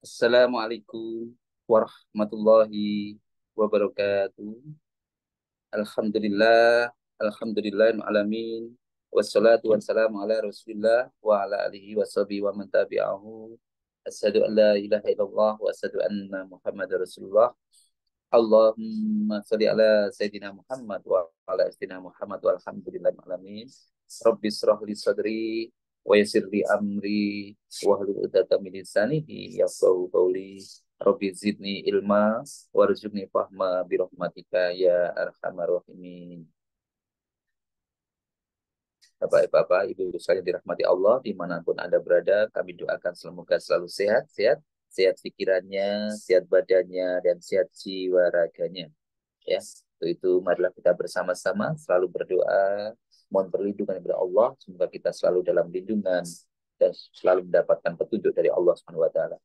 Assalamualaikum warahmatullahi wabarakatuh. Alhamdulillah, alamin. Wassalatu wassalamu ala Rasulillah wa ala alihi washabihi wa man tabi'ahu. Asyhadu an la ilaha illallah wa asyhadu anna Muhammadar Rasulullah. Allahumma shalli ala Sayyidina Muhammad wa ala Sayyidina Muhammad walhamdulillahi alamin. Rabbi israh li sadri wa yassir li amri wa hlul 'uqdatam min lisani yafqahu qawli. Rabbi zidni ilma warzuqni fahma bi rahmatika ya arhamar rahimin. Bapak-bapak, ibu-ibu sekalian dirahmati Allah, dimanapun Anda berada, kami doakan semoga selalu sehat, sehat, sehat pikirannya, sehat badannya, dan sehat jiwa raganya. Ya, untuk itu marilah kita bersama-sama selalu berdoa, mohon perlindungan kepada Allah, semoga kita selalu dalam lindungan dan selalu mendapatkan petunjuk dari Allah Subhanahu wa taala.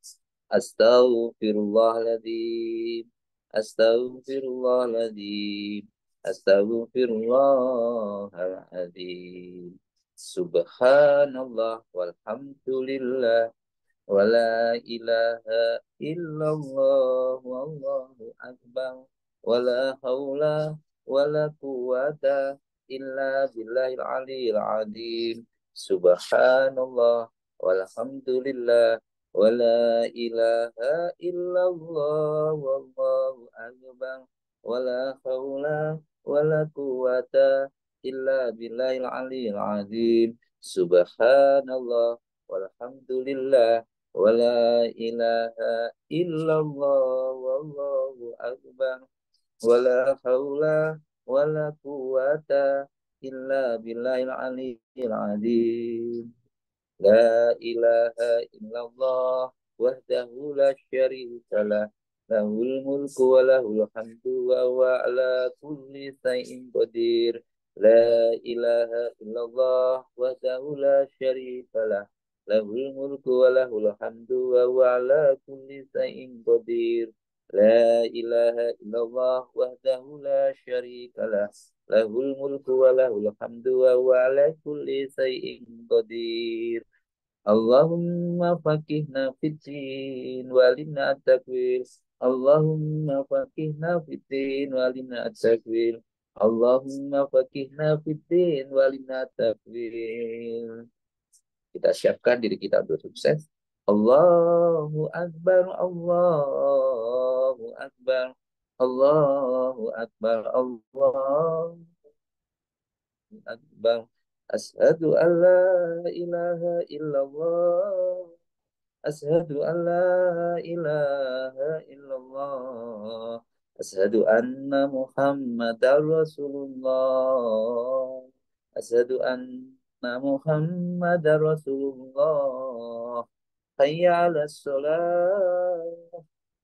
Astaghfirullahaladzim. Astaghfirullahaladzim. Astaghfirullahaladzim. Subhanallah walhamdulillah wala ilaha illallah wallahu akbar wala haula wala quwata illa billahil aliyil azim. Subhanallah walhamdulillah wala ilaha illallah wallahu akbar wala haula wala quwata illa billahil aliyil azim. Subhanallah walhamdulillah wala ilaha illallah wallahu akbar wala haula wala quwata illa billahil aliyyil azim. La ilaha illallah wahdahu la syarika lah, lahul mulku wa lahul hamdu wa huwa ala kulli syai'in qadir. La ilaha illallah wahdahu la syarika lah, lahul mulku wa lahul hamdu wa huwa ala kulli syai'in qadir. La ilaha illallah wahdahu la syarika lah, lahul mulku wa lahul hamdu wa huwa ala kulli syai'in qadir. Allahumma faqihna fiddin walina at-takwil. Allahumma faqihna fiddin walina at-takwil. Allahumma faqihna fiddin walina at-takwil. Kita siapkan diri kita untuk sukses. Allahu Akbar, Allahu Akbar, Allahu Akbar, Allahu Akbar. Asyhadu an la ilaha illallah. Asyhadu an la ilaha illallah. Asyhadu anna Muhammadar Rasulullah. Asyhadu anna Muhammadar Rasulullah. Hayya 'alas shalah.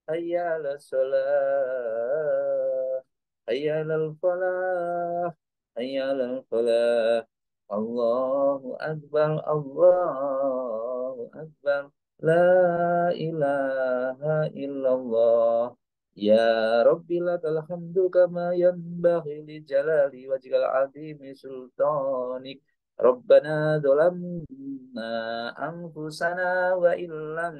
Hayya 'alas shalah. Hayya 'alal falah. Hayya 'alal falah. Allahu Akbar, Allahu Akbar. La ilaha illallah. Ya Rabbi lakal hamdu kama yanbaghi li jalali wajhikal azimi sultanik. Rabbana zalamna anfusana wa illam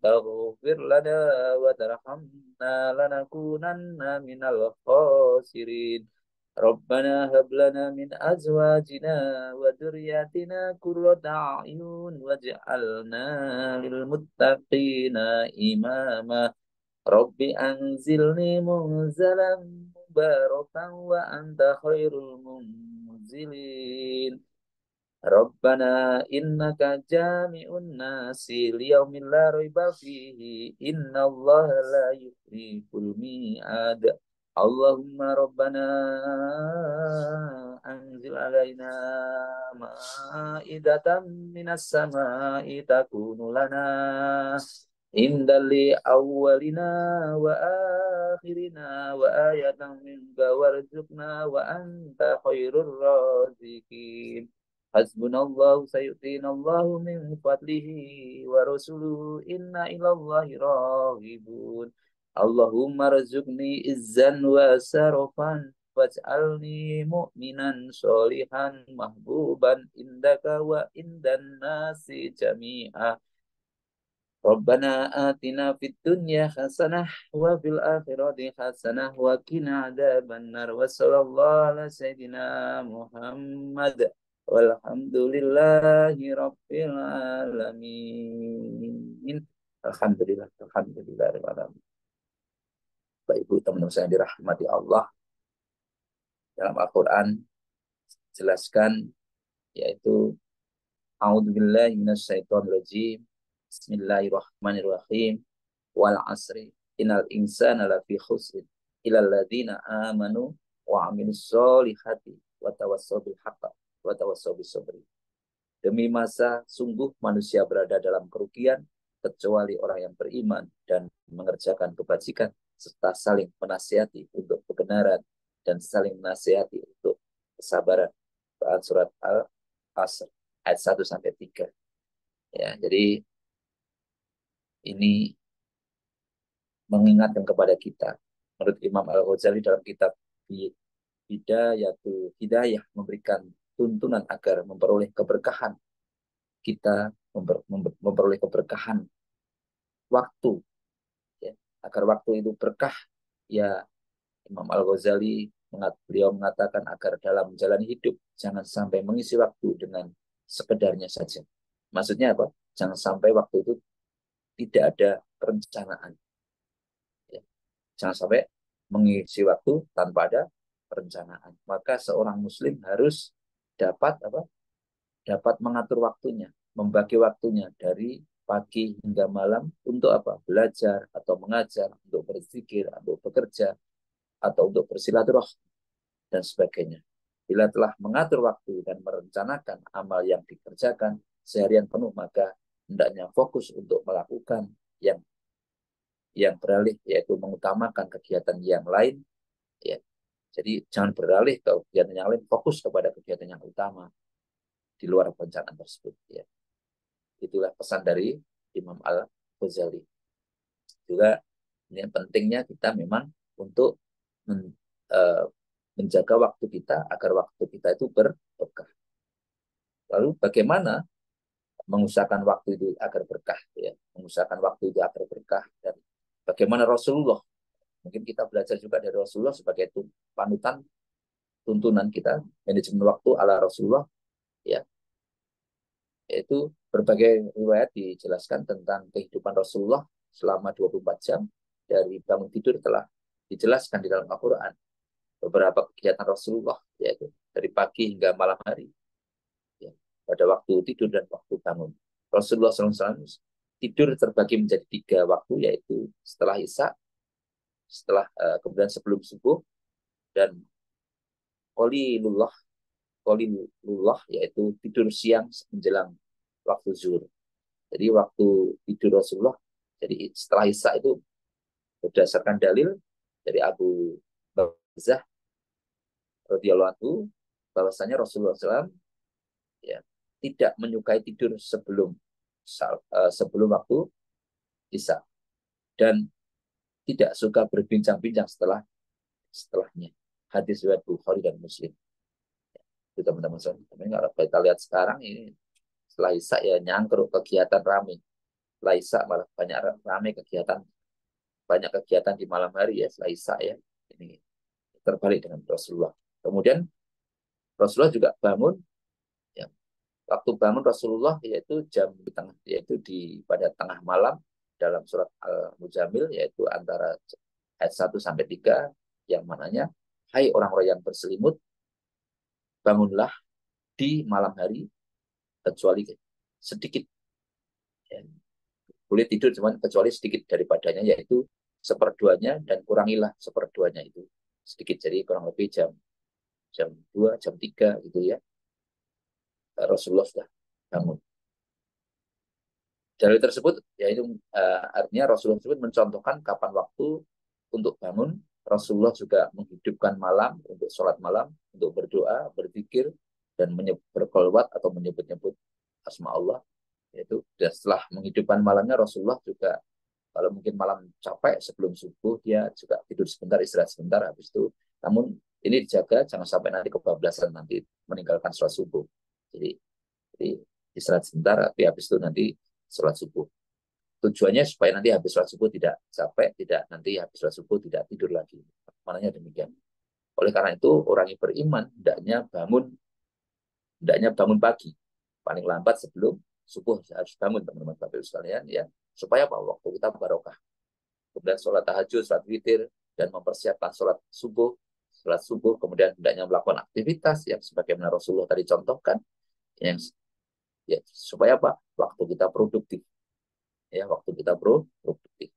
taghfir lana wa tarhamna lanakunanna minal khasirin. Rabbana hab lana min azwajina wa dzurriyyatina qurrata a'yun waj'alna lil muttaqina imama. Rabbi anzilni munzalan mubarakan wa anta khairul munzilin. Rabbana innaka jami'un nasi liyaumin la raiba fihi innallaha la yukhliful mi'ad. Allahumma rabbana anzil alaina ma'idatan minas sama'i takunu lana indali awwalina wa akhirina wa ayatan minka warzuqna wa anta khairur razikin. Hasbunallahu sayu'tinallahu min fadlihi wa rasuluhu inna ilallahi raghibun. Allahumma razuqni izzan wa sarafan waj'alni mu'minan sholihan mahbuban indaka wa indan nasi jami'ah. Rabbana atina fid dunya hasanah wa fil akhirati hasanah wa qina adzabannar wa sallallahu ala sayyidina Muhammad walhamdulillahi rabbil alamin. Alhamdulillah, alhamdulillah rabbil alamin. Bapak Ibu teman-teman saya yang dirahmati Allah, dalam Al-Qur'an jelaskan yaitu a'udzubillahi minasyaitonirrajim. Bismillahirrahmanirrahim. Wal asri innal insana lafi khusrin illal ladzina amanu wa amilus solihati wa tawassaw bil haqqi wa tawassaw bis sabri. Demi masa sungguh manusia berada dalam kerugian kecuali orang yang beriman dan mengerjakan kebajikan serta saling menasihati untuk kebenaran dan saling menasihati untuk kesabaran. Surat Al-Asr ayat 1 sampai 3. Ya, jadi ini mengingatkan kepada kita. Menurut Imam Al-Ghazali dalam kitab Hidayah memberikan tuntunan agar memperoleh keberkahan, kita memperoleh keberkahan waktu, ya, agar waktu itu berkah. Ya, Imam Al-Ghazali beliau mengatakan agar dalam menjalani hidup jangan sampai mengisi waktu dengan sekedarnya saja. Maksudnya apa? Jangan sampai waktu itu tidak ada perencanaan. Ya. Jangan sampai mengisi waktu tanpa ada perencanaan. Maka seorang muslim harus dapat apa? Dapat mengatur waktunya, membagi waktunya dari pagi hingga malam untuk apa? Belajar atau mengajar, untuk berzikir, untuk bekerja, atau untuk bersilaturahmi dan sebagainya. Bila telah mengatur waktu dan merencanakan amal yang dikerjakan seharian penuh, maka hendaknya fokus untuk melakukan yang beralih, yaitu mengutamakan kegiatan yang lain. Ya. Jadi jangan beralih ke kegiatan yang lain, fokus kepada kegiatan yang utama di luar perencanaan tersebut. Ya. Itulah pesan dari Imam Al-Ghazali. Juga ini pentingnya kita memang untuk menjaga waktu kita agar waktu kita itu berkah. Lalu bagaimana mengusahakan waktu itu agar berkah, ya, mengusahakan waktu itu agar berkah, dan bagaimana Rasulullah, mungkin kita belajar juga dari Rasulullah sebagai panutan, tuntunan kita manajemen waktu ala Rasulullah, ya, yaitu berbagai riwayat dijelaskan tentang kehidupan Rasulullah selama 24 jam dari bangun tidur telah dijelaskan di dalam Al-Quran. Beberapa kegiatan Rasulullah, yaitu dari pagi hingga malam hari, ya, pada waktu tidur dan waktu bangun. Rasulullah SAW tidur terbagi menjadi 3 waktu, yaitu setelah Isya, kemudian sebelum subuh, dan qalilullah, yaitu tidur siang menjelang waktu zuhur. Jadi waktu tidur Rasulullah, jadi setelah Isya itu berdasarkan dalil dari Abu Barzah radhiyallahu anhu, bahwasanya Rasulullah SAW, ya, tidak menyukai tidur sebelum waktu Isya, dan tidak suka berbincang-bincang setelahnya. Hadis riwayat Bukhari dan Muslim. Itu teman-teman sekalian. Kalau kita lihat sekarang ini setelah Isya ya nyangkruk kegiatan ramai. Setelah Isya malah banyak kegiatan di malam hari ya setelah Isya ya. Ini terbalik dengan Rasulullah. Kemudian Rasulullah juga bangun, ya, waktu bangun Rasulullah yaitu pada tengah malam, dalam surat Al-Muzamil, yaitu antara ayat 1 sampai 3, yang mananya, hai orang-orang yang berselimut, bangunlah di malam hari kecuali sedikit, ya. Boleh tidur cuma kecuali sedikit daripadanya, yaitu seperduanya, dan kurangilah seperduanya itu sedikit. Jadi kurang lebih jam 2, jam 3 gitu ya, Rasulullah sudah bangun. Dalil tersebut yaitu artinya Rasulullah tersebut mencontohkan kapan waktu untuk bangun. Rasulullah juga menghidupkan malam untuk sholat malam, untuk berdoa, berzikir, dan berkolwat atau menyebut-nyebut asma Allah. Yaitu, dan setelah menghidupkan malamnya, Rasulullah juga kalau mungkin malam capek sebelum subuh, dia juga tidur sebentar, istirahat sebentar, habis itu. Namun ini dijaga jangan sampai nanti kebablasan, nanti meninggalkan sholat subuh. Jadi istirahat sebentar, tapi habis itu nanti sholat subuh. tujuannya supaya nanti habis sholat subuh tidak capek, tidak nanti habis sholat subuh tidak tidur lagi. Maknanya demikian. Oleh karena itu orang yang beriman hendaknya bangun pagi, paling lambat sebelum subuh harus bangun teman-teman Bapak sekalian ya, supaya apa? Waktu kita barokah. Kemudian sholat tahajud, sholat witir, dan mempersiapkan sholat subuh, kemudian hendaknya melakukan aktivitas yang sebagaimana Rasulullah tadi contohkan, yang ya, supaya apa? Waktu kita produktif, ya waktu kita produktif.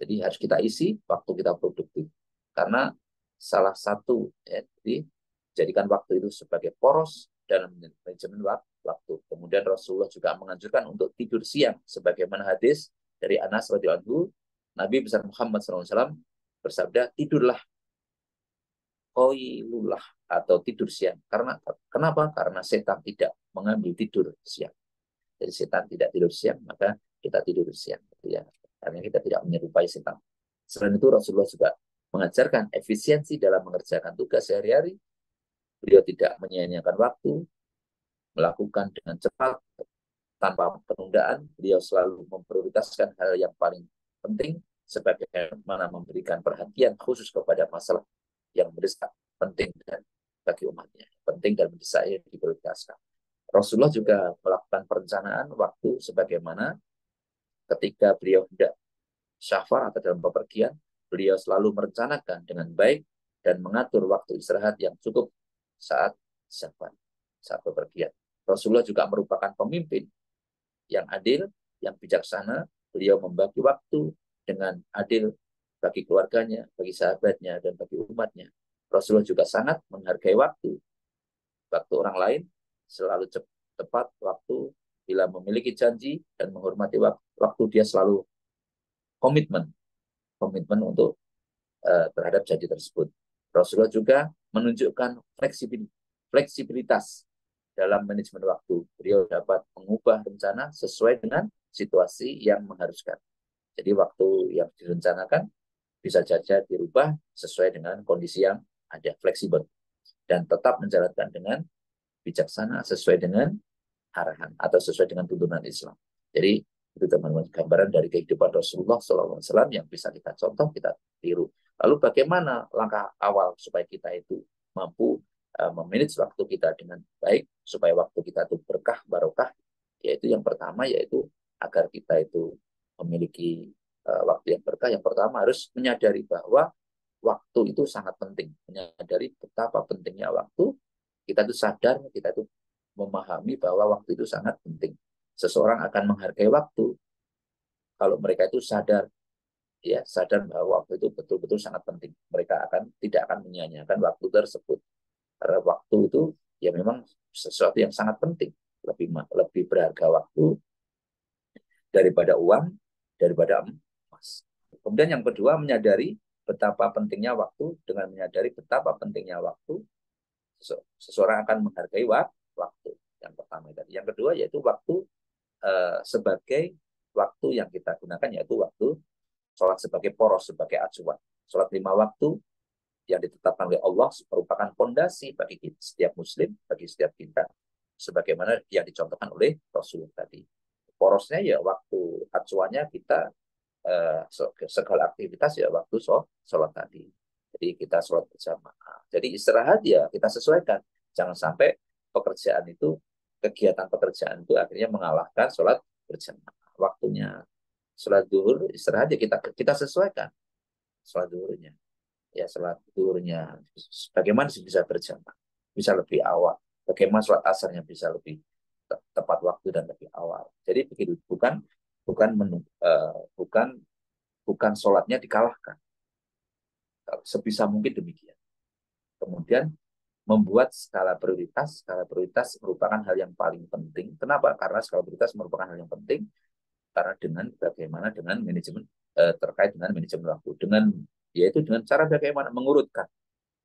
Jadi harus kita isi waktu kita produktif, karena salah satu ya, jadi jadikan waktu itu sebagai poros dalam manajemen waktu. Kemudian Rasulullah juga menganjurkan untuk tidur siang, sebagaimana hadis dari Anas radhiyallahu anhu, Nabi besar Muhammad SAW bersabda, tidurlah qailullah atau tidur siang. Karena kenapa? Karena setan tidak mengambil tidur siang. Jadi setan tidak tidur siang, maka kita tidur siang. Ya, karena kita tidak menyerupai setan. Selain itu Rasulullah juga mengajarkan efisiensi dalam mengerjakan tugas sehari-hari. Beliau tidak menyia-nyiakan waktu, melakukan dengan cepat, tanpa penundaan. Beliau selalu memprioritaskan hal yang paling penting, sebagaimana memberikan perhatian khusus kepada masalah yang mendesak, penting dan bagi umatnya. Penting dan mendesak yang diprioritaskan. Rasulullah juga melakukan perencanaan waktu sebagaimana ketika beliau hendak syafar atau dalam bepergian, beliau selalu merencanakan dengan baik dan mengatur waktu istirahat yang cukup saat syafar, saat bepergian. Rasulullah juga merupakan pemimpin yang adil, yang bijaksana. Beliau membagi waktu dengan adil bagi keluarganya, bagi sahabatnya, dan bagi umatnya. Rasulullah juga sangat menghargai waktu. Waktu orang lain selalu tepat waktu, bila memiliki janji dan menghormati waktu, dia selalu komitmen untuk terhadap janji tersebut. Rasulullah juga menunjukkan fleksibilitas dalam manajemen waktu. Beliau dapat mengubah rencana sesuai dengan situasi yang mengharuskan. Jadi waktu yang direncanakan bisa saja dirubah sesuai dengan kondisi yang ada, fleksibel, dan tetap menjalankan dengan bijaksana sesuai dengan arahan atau sesuai dengan tuntunan Islam. Jadi itu teman-teman gambaran dari kehidupan Rasulullah SAW yang bisa kita contoh, kita tiru. Lalu bagaimana langkah awal supaya kita itu mampu memanage waktu kita dengan baik, supaya waktu kita itu berkah, barokah, yaitu yang pertama, yaitu agar kita itu memiliki waktu yang berkah. Yang pertama harus menyadari bahwa waktu itu sangat penting, menyadari betapa pentingnya waktu. Kita itu sadar, kita itu memahami bahwa waktu itu sangat penting. Seseorang akan menghargai waktu kalau mereka itu sadar, ya sadar bahwa waktu itu betul-betul sangat penting. Mereka tidak akan menyia-nyiakan waktu tersebut. Karena waktu itu ya memang sesuatu yang sangat penting. Lebih berharga waktu daripada uang, daripada emas. Kemudian yang kedua, menyadari betapa pentingnya waktu. Dengan menyadari betapa pentingnya waktu, seseorang akan menghargai waktu. Yang pertama tadi. Yang kedua yaitu waktu sebagai waktu yang kita gunakan, yaitu waktu sholat sebagai poros, sebagai acuan. Sholat 5 waktu yang ditetapkan oleh Allah merupakan fondasi bagi setiap muslim, bagi setiap kita, sebagaimana yang dicontohkan oleh Rasulullah tadi. Porosnya ya waktu, acuannya kita segala aktivitas ya waktu sholat tadi. Jadi kita sholat berjamaah. Jadi istirahat ya kita sesuaikan. Jangan sampai kegiatan pekerjaan itu akhirnya mengalahkan sholat berjamaah. Waktunya sholat zuhur, istirahat ya kita sesuaikan sholat zuhurnya. Ya sholat zuhurnya bagaimana bisa berjamaah, bisa lebih awal. Bagaimana sholat asarnya bisa lebih tepat waktu dan lebih awal. Jadi begitu, bukan sholatnya dikalahkan. Sebisa mungkin demikian. Kemudian membuat skala prioritas. Skala prioritas merupakan hal yang paling penting. Kenapa? Karena skala prioritas merupakan hal yang penting karena bagaimana dengan manajemen terkait dengan manajemen waktu, yaitu dengan cara bagaimana mengurutkan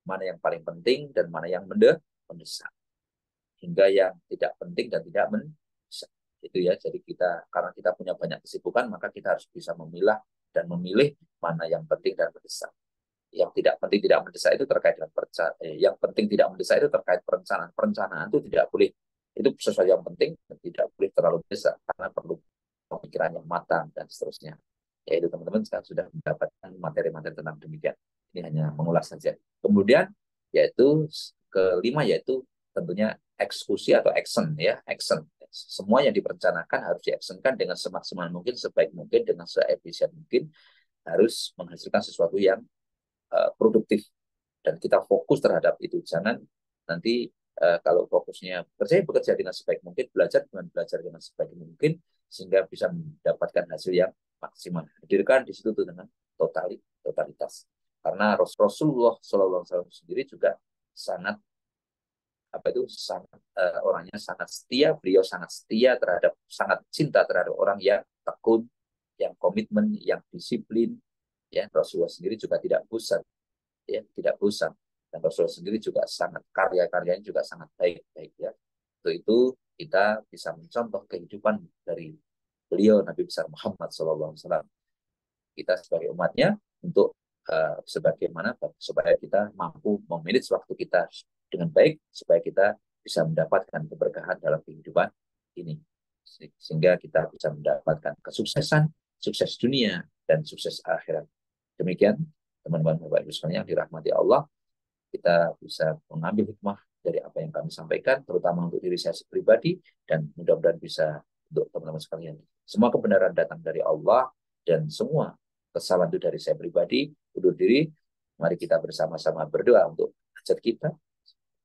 mana yang paling penting dan mana yang mendesak, hingga yang tidak penting dan tidak mendesak. Itu ya. Jadi karena kita punya banyak kesibukan, maka kita harus bisa memilah dan memilih mana yang penting dan mendesak. Yang tidak penting tidak mendesak itu terkait dengan yang penting tidak mendesak itu terkait perencanaan. Perencanaan itu tidak boleh, itu sesuatu yang penting dan tidak boleh terlalu mendesak, karena perlu pemikiran yang matang, dan seterusnya. Yaitu teman-teman sekarang sudah mendapatkan materi-materi tentang demikian. Ini hanya mengulas saja. Kemudian yaitu kelima yaitu tentunya eksekusi atau action ya, action. Semua yang direncanakan harus diactionkan dengan semaksimal mungkin, sebaik mungkin, dengan seefisien mungkin, harus menghasilkan sesuatu yang produktif, dan kita fokus terhadap itu. Jangan nanti kalau fokusnya bekerja dengan sebaik mungkin, belajar dengan sebaik mungkin, sehingga bisa mendapatkan hasil yang maksimal. Hadirkan di situ tuh dengan totalitas. Karena Rasulullah SAW sendiri juga sangat sangat orangnya sangat setia. Beliau sangat setia terhadap, sangat cinta terhadap orang yang tekun, yang komitmen, yang disiplin. Ya, Rasulullah sendiri juga tidak bosan, ya, tidak bosan. Dan Rasulullah sendiri juga sangat, karya-karyanya juga sangat baik-baik ya. Untuk itu kita bisa mencontoh kehidupan dari beliau Nabi besar Muhammad SAW. Kita sebagai umatnya untuk sebagaimana supaya kita mampu memanage waktu kita dengan baik, supaya kita bisa mendapatkan keberkahan dalam kehidupan ini, sehingga kita bisa mendapatkan kesuksesan, sukses dunia dan sukses akhirat. Demikian teman-teman Bapak Ibu sekalian yang dirahmati Allah, kita bisa mengambil hikmah dari apa yang kami sampaikan, terutama untuk diri saya pribadi, dan mudah-mudahan bisa untuk teman-teman sekalian. Semua kebenaran datang dari Allah, dan semua kesalahan itu dari saya pribadi. Undur diri, mari kita bersama-sama berdoa untuk hajat kita.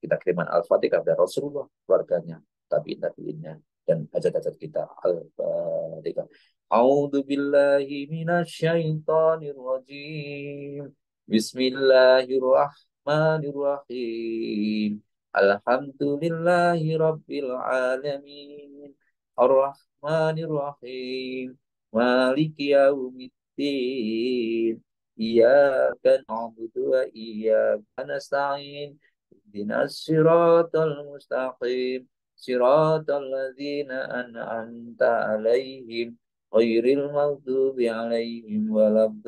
Kita kirimkan Al-Fatihah kepada Rasulullah, keluarganya, tabi'in-tabi'innya, dan hajat-hajat kita. Al-Fatihah. A'udzu billahi minasyaitonir rajim. Bismillahirrahmanirrahim. Alhamdulillahi rabbil alamin. Ar-Rahmanir-Rahim. Maliki yaumiddin. Iyyaka na'budu wa iyyaka nasta'in. Ihdinas siratal mustaqim. Siratal ladzina an'amta 'alaihim ghairil maghdubi 'alaihim waladdallin.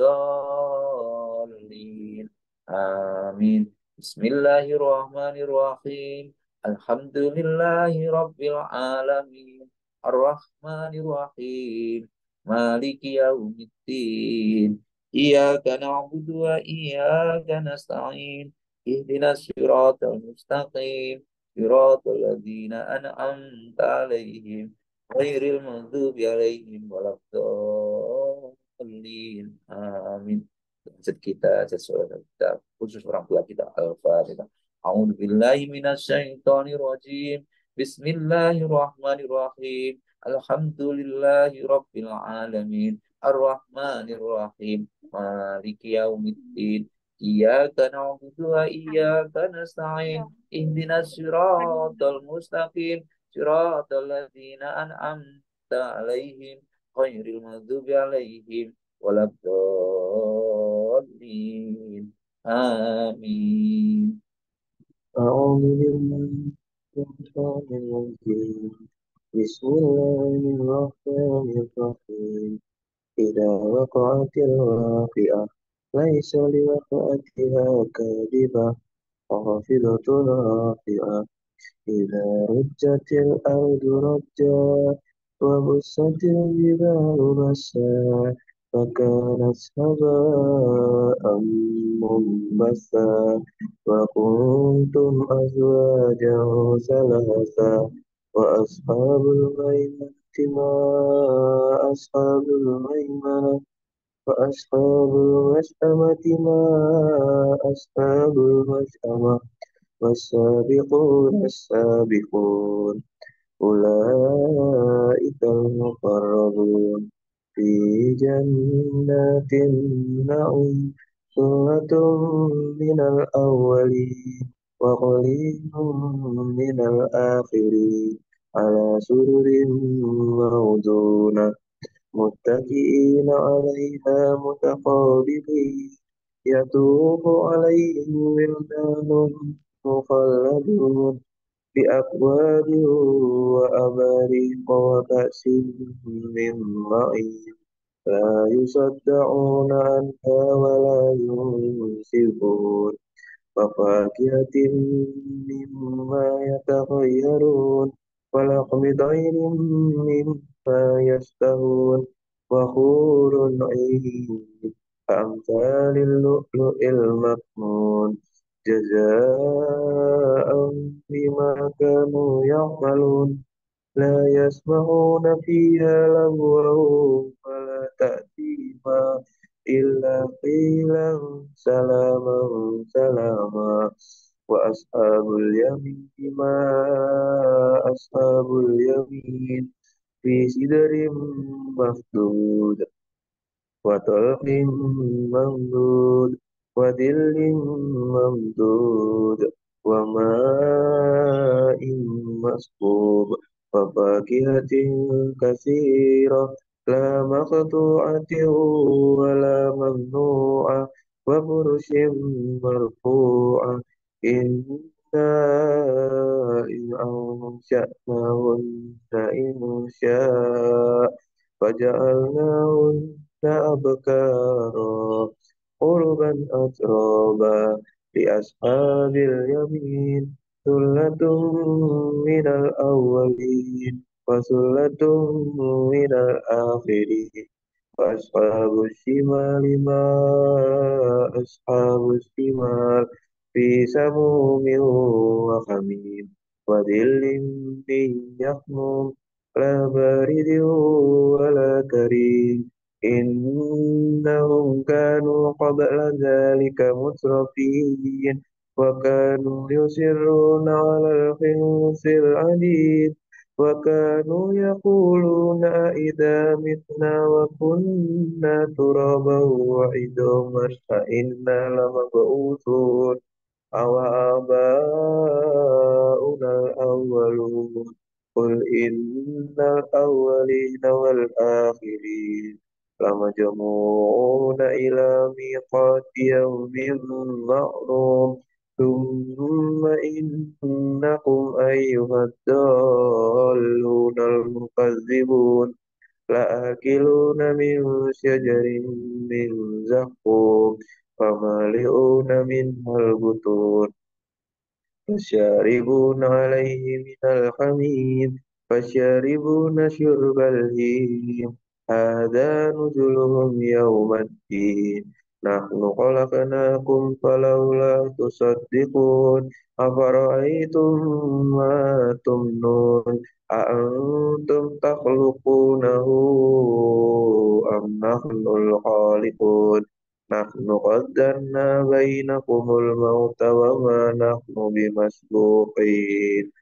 Amin. Bismillahirrahmanirrahim. Alhamdulillahi rabbil alamin. Ar-Rahmanir-Rahim. Maliki yaumiddin. Iyyaka na'budu wa iyyaka nasta'in. Ihdinas siratal mustaqim. Siratal ladzina an'amta 'alaihim ghairil maghdubi 'alaihim waladdallin. Amin. Hajat kita, hajat saudara kita, khusus orang tua kita. Al-Fatihah. A'udzu billahi minasyaitonir rajim. Bismillahirrahmanirrahim. Alhamdulillahi rabbil alamin. Ar-Rahmanir Rahim. Maliki yaumiddin. Iyyaka na'budu wa iyyaka nasta'in. Ihdinas siratal mustaqim. Siratal ladzina an'amta 'alaihim ghairil maghdubi 'alaihim waladdallin. Amin. أعوذ بالله من الشيطان الرجيم بسم الله الرحمن الرحيم إذا وقعت الواقعة ليس لوقعتها كاذبة خافضة رافعة إذا رجت الأرض رجا وبست الجبال بسا فكانت هباء منبثا وكنتم أزواجا ثلاثا وأصحاب الميمنة ما أصحاب الميمنة وأصحاب المشأمة ما أصحاب المشأمة والسابقون السابقون أولئك المقربون في جنات النعيم ثلة من الأولين وقليل من الآخرين على سرر موضونة متكئين عليها متقابلين يطوف عليهم ولدان مخلدون بأكواب وأباريق وكأس من معين لا يصدعون عنها ولا ينزفون وفاكهة مما يتخيرون ولحم طير ما يشتهون وحور عين كأمثال اللؤلؤ المكنون جزاء بما كانوا يعملون لا يسمعون فيها لغوا ولا تأثيما إلا قيلا سلاما سلاما وأصحاب اليمين ما أصحاب اليمين في سدر مخدود وطلق ممدود وظل ممدود وماء مسكوب وفاكهة كثيرة لا مقطوعة ولا ممنوعة وفرش مرفوعة إنا إن أنشأناهن إن شاء فجعلناهن أبكارا عربا أترابا لأصحاب اليمين ثلة من الأولين وثلة من الآخرين وأصحاب الشمال ما أصحاب الشمال في سموم وحميم وظل من يحموم لا بارد ولا كريم إنهم كانوا قبل ذلك مترفين وكانوا يصرون على الحنث العليم وكانوا يقولون أإذا متنا وكنا ترابا وعظاما أإنا لمبعوثون أو آباؤنا الأولون قل إن الأولين والآخرين لمجموعون إلى ميقات يوم معلوم ثم إنكم أيها الضالون المكذبون لآكلون من شجر من زقوم فمالئون منها البطون فشاربون عليه من الحميم فشاربون شرب الهيم هذا نزلهم يوم الدين نحن خلقناكم فلولا تصدقون أفرأيتم ما تمنون أأنتم تخلقونه أم نحن الخالقون نحن قدرنا بينكم الموت وما نحن بمسبوقين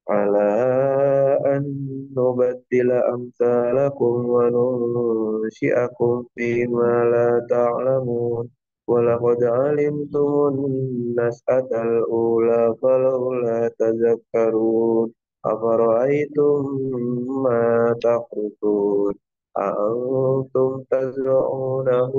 على أن نبدل أمثالكم وننشئكم فيما لا تعلمون ولقد علمتم النشأة الأولى فلولا تذكرون أفرأيتم ما تحرثون أأنتم تزرعونه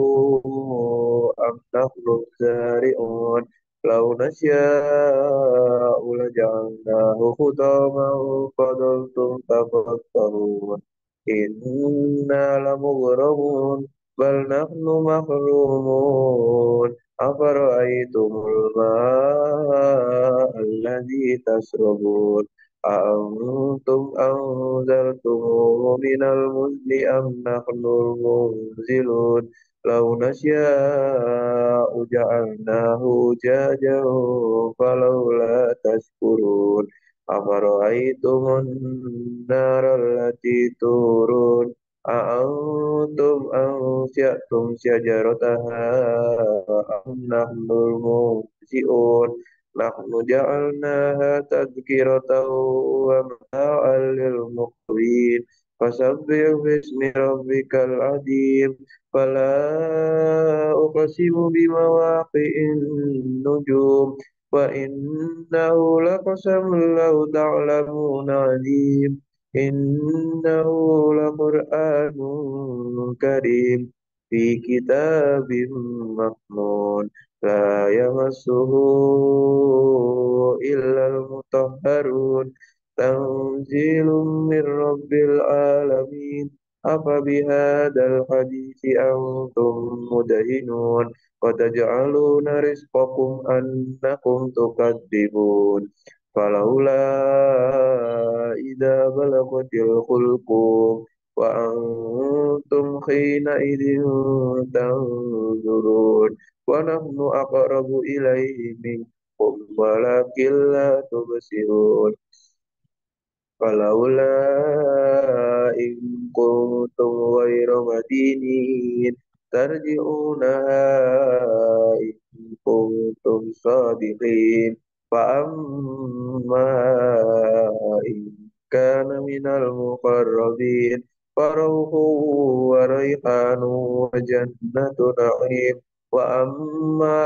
أم نحن الزارعون لو نشاء لجعلناه حطاما فظلتم تفكرون إنا لمغرمون بل نحن محرومون أفرأيتم الماء الذي تشربون أأنتم أنزلتموه من المزن أم نحن المنزلون لو نشاء جعلناه جاجا فلولا تشكرون أفرأيتم النار التي تورون أأنتم أنشأتم شجرتها أم نحن المنشئون نحن جعلناها تذكرة ومتاعا للمقوين فسبح باسم ربك العظيم فلا أقسم بمواقع النجوم وإنه لقسم لو تعلمون عظيم إنه لقرآن كريم في كتاب مكنون لا يمسه إلا المطهرون تنزيل من رب العالمين أفبهذا الحديث أنتم مدهنون وتجعلون رزقكم أنكم تكذبون فلولا إذا بلغت الحلقوم وأنتم حينئذ تنظرون ونحن أقرب إليه منكم ولكن لا تبصرون فلولا إن كنتم غير مدينين ترجعونها إن كنتم صادقين فأما إن كان من المقربين فروح وريحان وجنة نعيم وأما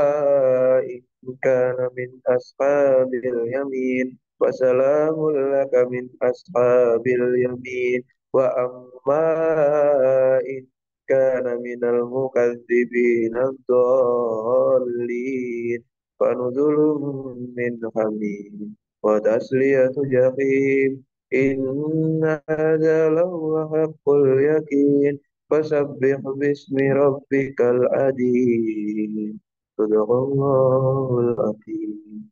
إن كان من أصحاب اليمين وسلام لك من أصحاب اليمين وأما إن كان من المكذبين الضالين فنزل من حميم وتسلية جحيم إن هذا لهو حق اليقين فسبح باسم ربك العظيم صدق الله العظيم